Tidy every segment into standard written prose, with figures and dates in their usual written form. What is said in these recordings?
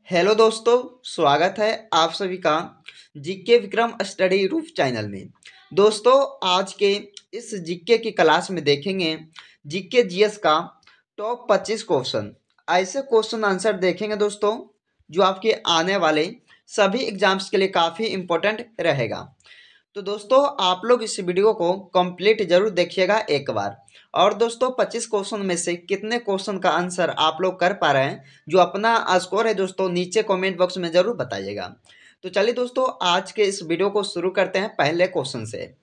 Hello दोस्तों, स्वागत है आप सभी का GK Vikram study YouTube channel में। दोस्तों, आज के इस जीके की क्लास में देखेंगे जीके जीएस का टॉप 25 क्वेश्चन। ऐसे क्वेश्चन आंसर देखेंगे दोस्तों जो आपके आने वाले सभी एग्जाम्स के लिए काफ़ी इम्पोर्टेंट रहेगा। तो दोस्तों, आप लोग इस वीडियो को कंप्लीट जरूर देखिएगा एक बार। और दोस्तों, 25 क्वेश्चन में से कितने क्वेश्चन का आंसर आप लोग कर पा रहे हैं, जो अपना स्कोर है दोस्तों, नीचे कमेंट बॉक्स में जरूर बताइएगा। तो चलिए दोस्तों, आज के इस वीडियो को शुरू करते हैं पहले क्वेश्चन से।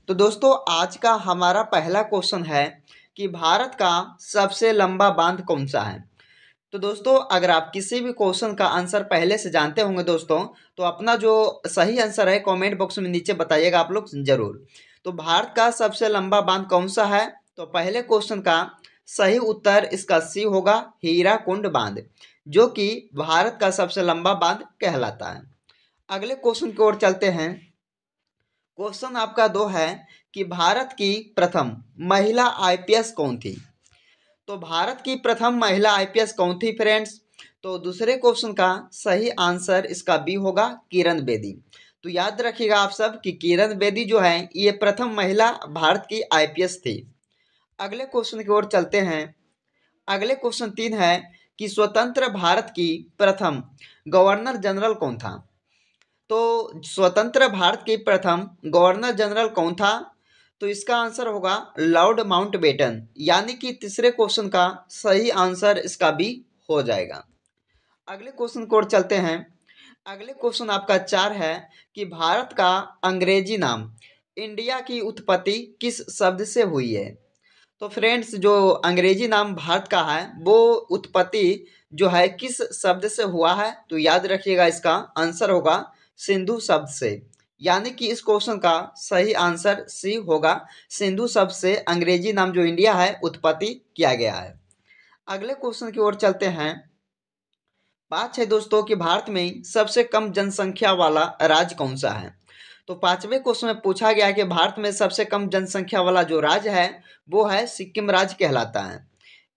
तो दोस्तों, आज का हमारा पहला क्वेश्चन है कि भारत का सबसे लंबा बांध कौन सा है। तो दोस्तों, अगर आप किसी भी क्वेश्चन का आंसर पहले से जानते होंगे दोस्तों, तो अपना जो सही आंसर है कमेंट बॉक्स में नीचे बताइएगा आप लोग जरूर। तो भारत का सबसे लंबा बांध कौन सा है, तो पहले क्वेश्चन का सही उत्तर इसका सी होगा, हीराकुंड बांध, जो कि भारत का सबसे लंबा बांध कहलाता है। अगले क्वेश्चन की ओर चलते हैं। क्वेश्चन आपका 2 है कि भारत की प्रथम महिला आईपीएस कौन थी। तो भारत की प्रथम महिला आईपीएस कौन थी फ्रेंड्स। तो दूसरे क्वेश्चन का सही आंसर इसका बी होगा, किरण बेदी। तो याद रखिएगा आप सब कि किरण बेदी जो है ये प्रथम महिला भारत की आईपीएस थी। अगले क्वेश्चन की ओर चलते हैं। अगले क्वेश्चन 3 है कि स्वतंत्र भारत की प्रथम गवर्नर जनरल कौन था। तो स्वतंत्र भारत के प्रथम गवर्नर जनरल कौन था, तो इसका आंसर होगा लॉर्ड माउंटबेटन, यानी कि तीसरे क्वेश्चन का सही आंसर इसका बी हो जाएगा। अगले क्वेश्चन की ओर चलते हैं। अगले क्वेश्चन आपका 4 है कि भारत का अंग्रेजी नाम इंडिया की उत्पत्ति किस शब्द से हुई है। तो फ्रेंड्स, जो अंग्रेजी नाम भारत का है वो उत्पत्ति जो है किस शब्द से हुआ है, तो याद रखिएगा इसका आंसर होगा सिंधु शब्द से, यानी कि इस क्वेश्चन का सही आंसर सी होगा, सिंधु शब्द से अंग्रेजी नाम जो इंडिया है उत्पत्ति किया गया है। अगले क्वेश्चन की ओर चलते हैं। 5 है दोस्तों कि भारत में सबसे कम जनसंख्या वाला राज्य कौन सा है। तो 5वें क्वेश्चन में पूछा गया है कि भारत में सबसे कम जनसंख्या वाला जो राज्य है वो है सिक्किम राज्य कहलाता है,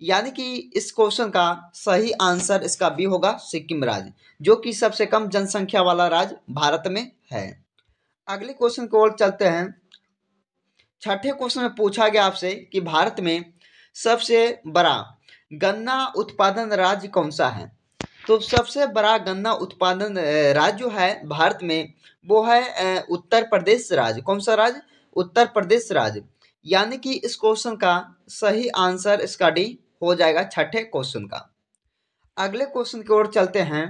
यानी कि इस क्वेश्चन का सही आंसर इसका बी होगा, सिक्किम राज्य, जो कि सबसे कम जनसंख्या वाला राज्य भारत में है। अगले क्वेश्चन की ओर चलते हैं। 6ठे क्वेश्चन में पूछा गया आपसे कि भारत में सबसे बड़ा गन्ना उत्पादन राज्य कौन सा है। तो सबसे बड़ा गन्ना उत्पादन राज्य जो है भारत में वो है उत्तर प्रदेश राज्य। कौन सा राज्य, उत्तर प्रदेश राज्य, यानी कि इस क्वेश्चन का सही आंसर इसका डी हो जाएगा 6ठे क्वेश्चन का। अगले क्वेश्चन की ओर चलते हैं।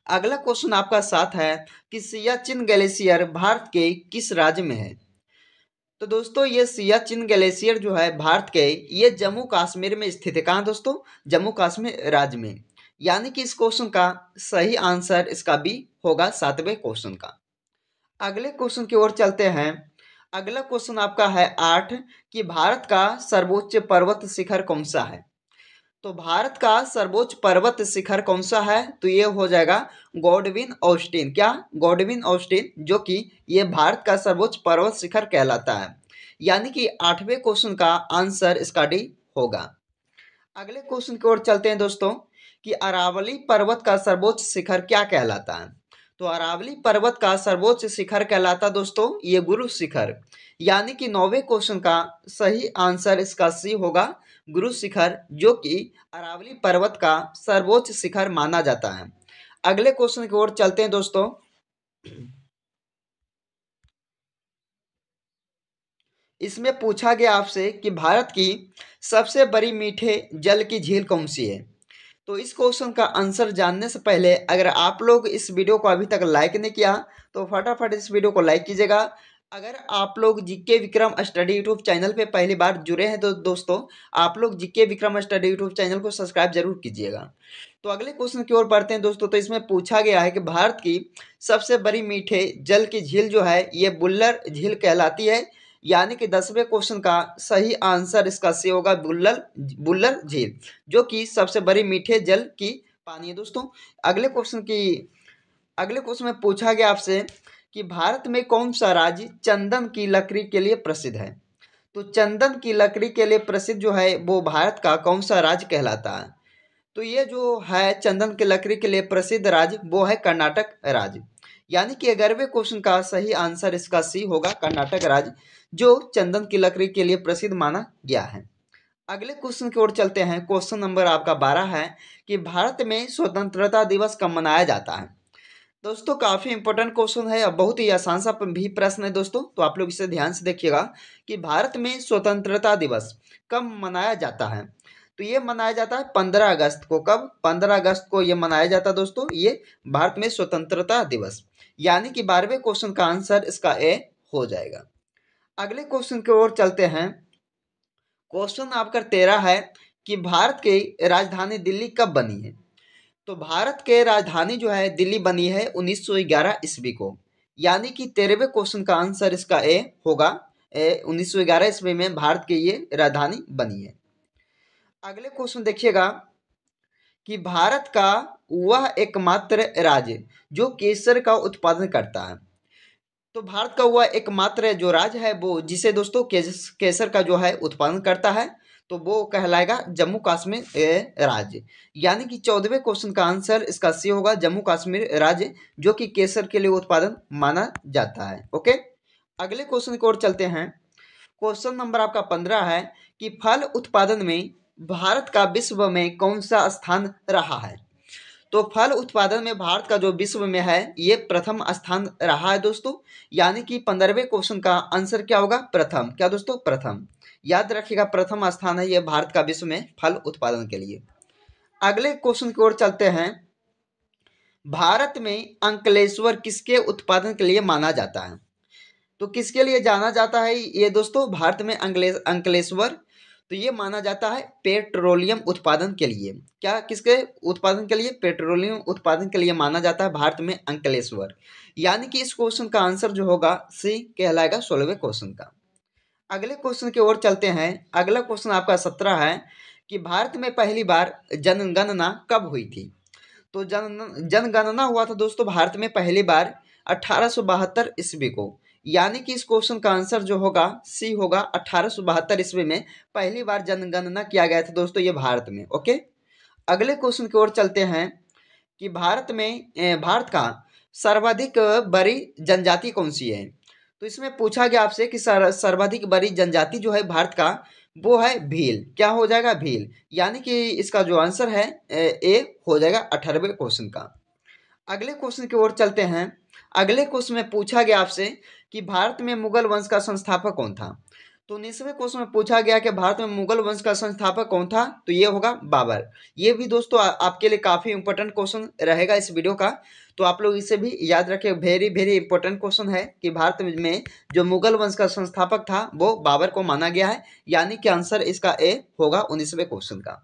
अगला क्वेश्चन आपका 7 है कि सियाचिन ग्लेशियर भारत के किस राज्य में है। तो दोस्तों, ये सियाचिन ग्लेशियर जो है भारत के, ये जम्मू कश्मीर में स्थित है। कहाँ दोस्तों, जम्मू कश्मीर राज्य में, यानी कि इस क्वेश्चन का सही आंसर इसका बी होगा 7वें क्वेश्चन का। अगले क्वेश्चन की ओर चलते हैं। अगला क्वेश्चन आपका है 8 कि भारत का सर्वोच्च पर्वत शिखर कौन सा है। तो भारत का सर्वोच्च पर्वत शिखर कौन सा है, तो ये हो जाएगा गॉडविन ऑस्टिन। क्या, गॉडविन ऑस्टिन, जो कि ये भारत का सर्वोच्च पर्वत शिखर कहलाता है, यानी कि 8वें क्वेश्चन का आंसर इसका डी होगा। अगले क्वेश्चन की ओर चलते हैं दोस्तों कि अरावली पर्वत का सर्वोच्च शिखर क्या कहलाता है। तो अरावली पर्वत का सर्वोच्च शिखर कहलाता दोस्तों ये गुरु शिखर, यानी कि 9वें क्वेश्चन का सही आंसर इसका सी होगा, गुरु शिखर, जो कि अरावली पर्वत का सर्वोच्च शिखर माना जाता है। अगले क्वेश्चन की ओर चलते हैं दोस्तों। इसमें पूछा गया आपसे कि भारत की सबसे बड़ी मीठे जल की झील कौन सी है। तो इस क्वेश्चन का आंसर जानने से पहले अगर आप लोग इस वीडियो को अभी तक लाइक नहीं किया तो फटाफट इस वीडियो को लाइक कीजिएगा। अगर आप लोग GK Vikram study YouTube channel पे पहली बार जुड़े हैं तो दोस्तों आप लोग GK Vikram study YouTube channel को सब्सक्राइब जरूर कीजिएगा। तो अगले क्वेश्चन की ओर बढ़ते हैं दोस्तों। तो इसमें पूछा गया है कि भारत की सबसे बड़ी मीठे जल की झील जो है ये बुल्लर झील कहलाती है, यानी कि 10वें क्वेश्चन का सही आंसर इसका सी होगा, बुल्लर झील, जो कि सबसे बड़ी मीठे जल की पानी है दोस्तों। अगले क्वेश्चन में पूछा गया आपसे कि भारत में कौन सा राज्य चंदन की लकड़ी के लिए प्रसिद्ध है। तो चंदन की लकड़ी के लिए प्रसिद्ध जो है वो भारत का कौन सा राज्य कहलाता है। तो ये जो है चंदन की लकड़ी के लिए प्रसिद्ध राज्य वो है कर्नाटक राज्य। यानी कि 11वें क्वेश्चन का सही आंसर इसका सी होगा, कर्नाटक राज्य जो चंदन की लकड़ी के लिए प्रसिद्ध माना गया है। अगले क्वेश्चन की ओर चलते हैं। क्वेश्चन नंबर आपका 12 है कि भारत में स्वतंत्रता दिवस कब मनाया जाता है। दोस्तों काफी इंपॉर्टेंट क्वेश्चन है और बहुत ही आसान सा भी प्रश्न है दोस्तों, तो आप लोग इसे ध्यान से देखिएगा कि भारत में स्वतंत्रता दिवस कब मनाया जाता है। तो ये मनाया जाता है 15 अगस्त को। कब? 15 अगस्त को ये मनाया जाता है दोस्तों, ये भारत में स्वतंत्रता दिवस। यानी कि 12वें क्वेश्चन का आंसर इसका ए हो जाएगा। अगले क्वेश्चन की ओर चलते हैं। क्वेश्चन आपका 13 है कि भारत की राजधानी दिल्ली कब बनी है। तो भारत के राजधानी जो है दिल्ली बनी है 1911 ईस्वी को। यानी कि 13वें क्वेश्चन का आंसर इसका ए होगा। 1911 ईस्वी में भारत की ये राजधानी बनी है। अगले क्वेश्चन देखिएगा कि भारत का वह एकमात्र राज्य जो केसर का उत्पादन करता है। तो भारत का वह एकमात्र जो राज्य है वो जिसे दोस्तों केसर का जो है उत्पादन करता है, तो वो कहलाएगा जम्मू कश्मीर राज्य। यानी कि 14वें क्वेश्चन का आंसर इसका सी होगा, जम्मू कश्मीर राज्य जो कि केसर के लिए उत्पादन माना जाता है। ओके, अगले क्वेश्चन की ओर चलते हैं। क्वेश्चन नंबर आपका 15 है कि फल उत्पादन में भारत का विश्व में कौन सा स्थान रहा है। तो फल उत्पादन में भारत का जो विश्व में है ये प्रथम स्थान रहा है दोस्तों। यानी कि 15वें क्वेश्चन का आंसर क्या होगा? प्रथम। क्या दोस्तों? प्रथम। याद रखिएगा प्रथम स्थान है ये भारत का विश्व में फल उत्पादन के लिए। अगले क्वेश्चन की ओर चलते हैं। भारत में अंकलेश्वर किसके उत्पादन के लिए माना जाता है। तो किसके लिए जाना जाता है ये दोस्तों? भारत में अंकलेश्वर तो ये माना जाता है पेट्रोलियम उत्पादन के लिए। क्या? किसके उत्पादन के लिए? पेट्रोलियम उत्पादन के लिए माना जाता है भारत में अंकलेश्वर। यानी कि इस क्वेश्चन का आंसर जो होगा सी कहलाएगा 16वें क्वेश्चन का। अगले क्वेश्चन की ओर चलते हैं। अगला क्वेश्चन आपका 17 है कि भारत में पहली बार जनगणना कब हुई थी। तो जनगणना हुआ था दोस्तों भारत में पहली बार 1872 ईस्वी को। यानी कि इस क्वेश्चन का आंसर जो होगा सी होगा, 1872 ईस्वी में पहली बार जनगणना किया गया था दोस्तों ये भारत में। ओके, अगले क्वेश्चन की ओर चलते हैं कि भारत का सर्वाधिक बड़ी जनजाति कौन सी है। तो इसमें पूछा गया आपसे कि सर्वाधिक बड़ी जनजाति जो है भारत का वो है भील। क्या हो जाएगा? भील। यानी कि इसका जो आंसर है ए हो जाएगा 18वें क्वेश्चन का। अगले क्वेश्चन की ओर चलते हैं। अगले क्वेश्चन में पूछा गया आपसे कि भारत में मुगल वंश का संस्थापक कौन था। तो 19वें क्वेश्चन में पूछा गया कि भारत में मुगल वंश का संस्थापक कौन था। तो ये होगा बाबर। ये भी दोस्तों आपके लिए काफी इंपॉर्टेंट क्वेश्चन रहेगा इस वीडियो का, तो आप लोग इसे भी याद रखें। वेरी वेरी इंपॉर्टेंट क्वेश्चन है कि भारत में जो मुगल वंश का संस्थापक था वो बाबर को माना गया है। यानी कि आंसर इसका ए होगा 19वें क्वेश्चन का।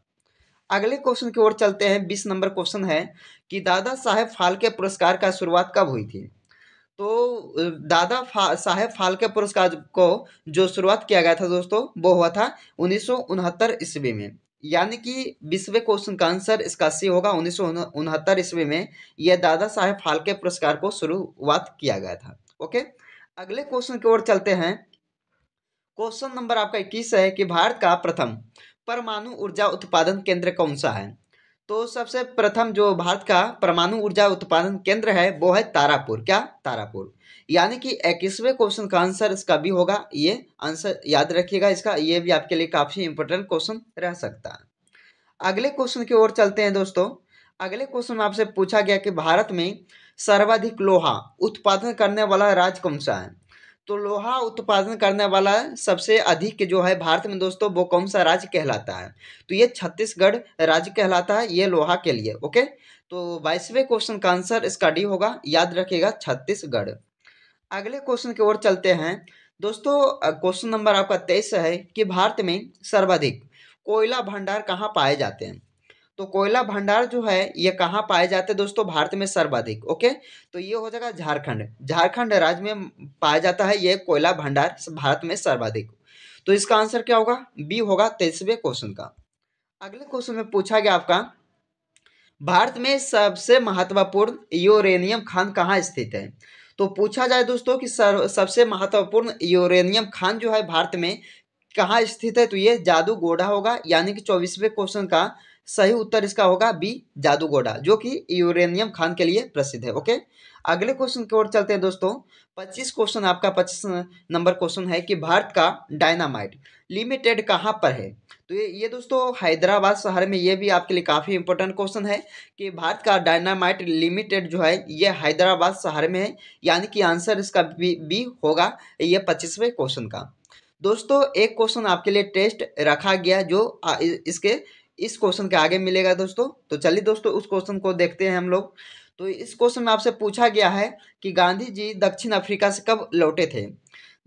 अगले क्वेश्चन की ओर चलते हैं। 20 नंबर क्वेश्चन है कि दादा साहेब फाल्के पुरस्कार का शुरुआत कब हुई थी। तो साहेब फाल्के पुरस्कार को जो शुरुआत किया गया था दोस्तों वो हुआ था 1969 ईस्वी में। यानी कि 20वें क्वेश्चन का आंसर इसका सी होगा, 1969 ईस्वी में यह दादा साहेब फाल्के पुरस्कार को शुरुआत किया गया था। ओके, अगले क्वेश्चन की ओर चलते हैं। क्वेश्चन नंबर आपका 21 है कि भारत का प्रथम परमाणु ऊर्जा उत्पादन केंद्र कौन सा है। तो सबसे प्रथम जो भारत का परमाणु ऊर्जा उत्पादन केंद्र है वो है तारापुर। क्या? तारापुर। यानी कि 21वें क्वेश्चन का आंसर इसका भी होगा। ये आंसर याद रखिएगा इसका, ये भी आपके लिए काफी इंपॉर्टेंट क्वेश्चन रह सकता है। अगले क्वेश्चन की ओर चलते हैं दोस्तों। अगले क्वेश्चन में आपसे पूछा गया कि भारत में सर्वाधिक लोहा उत्पादन करने वाला राज्य कौन सा है। तो लोहा उत्पादन करने वाला सबसे अधिक जो है भारत में दोस्तों वो कौन सा राज्य कहलाता है। तो ये छत्तीसगढ़ राज्य कहलाता है ये लोहा के लिए। ओके, तो 22वें क्वेश्चन का आंसर इसका डी होगा। याद रखिएगा छत्तीसगढ़। अगले क्वेश्चन की ओर चलते हैं दोस्तों। क्वेश्चन नंबर आपका 23 है कि भारत में सर्वाधिक कोयला भंडार कहाँ पाए जाते हैं। तो कोयला भंडार जो है ये कहाँ पाए जाते हैं दोस्तों? भारत में सर्वाधिक। ओके, तो ये हो जाएगा झारखंड। झारखंड राज्य में पाया जाता है ये कोयला भंडार भारत में सर्वाधिक। तो इसका आंसर क्या होगा? बी होगा 23वें क्वेश्चन का। अगले क्वेश्चन में पूछा गया आपका भारत में सबसे महत्वपूर्ण यूरेनियम खान कहाँ स्थित है। तो पूछा जाए दोस्तों कि सबसे महत्वपूर्ण यूरेनियम खान जो है भारत में कहाँ स्थित है, तो ये जादूगोड़ा होगा। यानी कि 24वें क्वेश्चन का सही उत्तर इसका होगा बी जादूगोड़ा, जो कि यूरेनियम खान के लिए प्रसिद्ध है। ओके, अगले क्वेश्चन की ओर चलते हैं दोस्तों। 25 क्वेश्चन, आपका 25 नंबर क्वेश्चन है कि भारत का डायनामाइट लिमिटेड कहाँ पर है। तो ये दोस्तों हैदराबाद शहर में, ये भी आपके लिए काफ़ी इंपॉर्टेंट क्वेश्चन है कि भारत का डायनामाइट लिमिटेड जो है ये हैदराबाद शहर में है, यानी कि आंसर इसका बी होगा ये 25वें क्वेश्चन का। दोस्तों एक क्वेश्चन आपके लिए टेस्ट रखा गया जो इसके इस क्वेश्चन के आगे मिलेगा दोस्तों। तो चलिए दोस्तों उस क्वेश्चन को देखते हैं हम लोग। तो इस क्वेश्चन में आपसे पूछा गया है कि गांधी जी दक्षिण अफ्रीका से कब लौटे थे।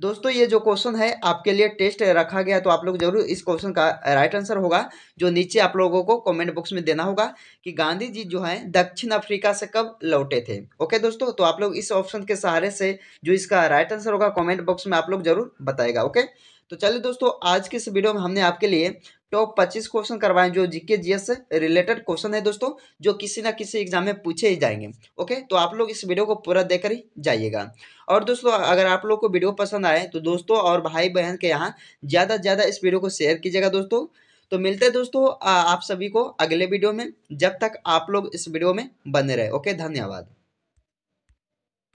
दोस्तों ये जो क्वेश्चन है आपके लिए टेस्ट रखा गया, तो आप लोग जरूर इस क्वेश्चन का राइट आंसर होगा जो नीचे आप लोगों को कमेंट बॉक्स में देना होगा कि गांधी जी जो है दक्षिण अफ्रीका से कब लौटे थे। ओके दोस्तों, तो आप लोग इस ऑप्शन के सहारे से जो इसका राइट आंसर होगा कमेंट बॉक्स में आप लोग जरूर बताएगा। ओके, तो चलिए दोस्तों आज के इस वीडियो में हमने आपके लिए टॉप 25 क्वेश्चन करवाए जो जीके जीएस से रिलेटेड क्वेश्चन है दोस्तों, जो किसी ना किसी एग्जाम में पूछे ही जाएंगे। ओके, तो आप लोग इस वीडियो को पूरा देखकर ही जाइएगा। और दोस्तों अगर आप लोग को वीडियो पसंद आए तो दोस्तों और भाई बहन के यहाँ ज़्यादा से ज़्यादा इस वीडियो को शेयर कीजिएगा दोस्तों। तो मिलते हैं दोस्तों आप सभी को अगले वीडियो में, जब तक आप लोग इस वीडियो में बने रहे। ओके, धन्यवाद।